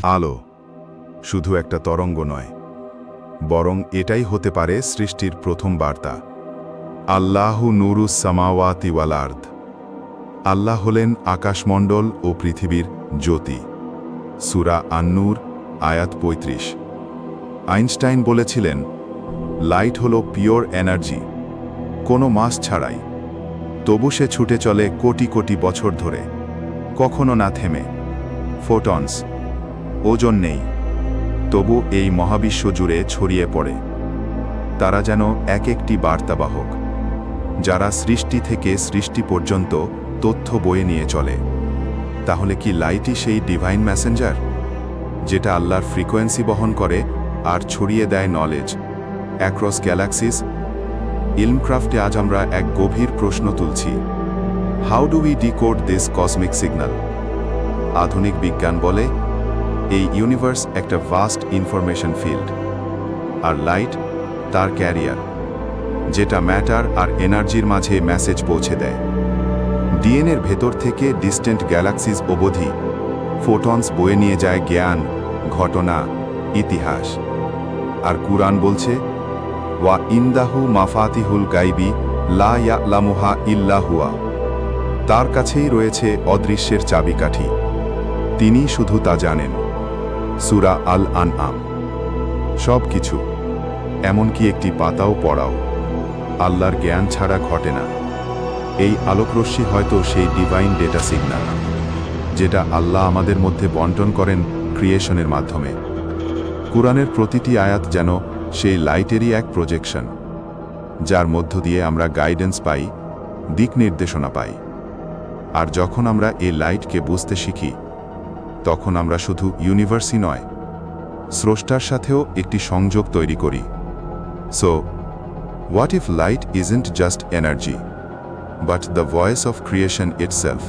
আলো শুধু একটা তরঙ্গ নয়, বরং এটাই হতে পারে সৃষ্টির প্রথম বার্তা। আল্লাহু নূরুস সামাওয়াতি ওয়াল আরদ। আল্লাহ হলেন আকাশমণ্ডল ও পৃথিবীর জ্যোতি। সূরা আন-নূর আয়াত ৩৫। আইনস্টাইন বলেছিলেন, লাইট হলো পিওর এনার্জি, কোনো মাস ছাড়াই। তবু সে ছুটে চলে কোটি কোটি বছর ধরে, কখনো না থেমে। ফোটনস, ওজন নেই, তবু এই মহাবিশ্ব জুড়ে ছড়িয়ে পড়ে। তারা যেন এক একটি বার্তাবাহক, যারা সৃষ্টি থেকে সৃষ্টি পর্যন্ত তথ্য বয়ে নিয়ে চলে। তাহলে কি লাইটই সেই ডিভাইন মেসেঞ্জার, যেটা আল্লাহর ফ্রিকোয়েন্সি বহন করে আর ছড়িয়ে দেয় নলেজ অ্যাক্রস গ্যালাক্সিস? ইলমক্রাফটে আজ আমরা এক গভীর প্রশ্ন তুলছি। How do we decode this cosmic signal? আধুনিক বিজ্ঞান বলে, এই ইউনিভার্স একটা ভাস্ট ইনফরমেশন ফিল্ড, আর লাইট তার ক্যারিয়ার, যেটা ম্যাটার আর এনার্জির মাঝে মেসেজ পৌঁছে দেয়। ডিএনএর ভেতর থেকে ডিস্টেন্ট গ্যালাক্সিস অবধি ফোটনস বয়ে নিয়ে যায় জ্ঞান, ঘটনা, ইতিহাস। আর কুরআন বলছে, ওয়া ইনদাহু মাফাতিহুল গাইবি লা ইয়ালামুহা ইল্লা হুয়া। তার কাছেই রয়েছে অদৃশ্যের চাবিকাঠি, তিনি শুধু তা জানেন। সূরা আল আনআম। সব কিছু, এমনকি একটি পাতাও পড়াও, আল্লাহর জ্ঞান ছাড়া ঘটে না। এই আলোকরশ্মি হয়তো সেই ডিভাইন ডেটা সিগন্যাল, যেটা আল্লাহ আমাদের মধ্যে বন্টন করেন ক্রিয়েশনের মাধ্যমে। কুরআনের প্রতিটি আয়াত যেন সেই লাইটেরই এক প্রজেকশন, যার মধ্য দিয়ে আমরা গাইডেন্স পাই, দিক নির্দেশনা পাই। আর যখন আমরা এই লাইটকে বুঝতে শিখি, তখন আমরা শুধু ইউনিভার্সই নয়, স্রষ্টার সাথেও একটি সংযোগ তৈরি করি। So, what if light isn't just energy, but the voice of creation itself?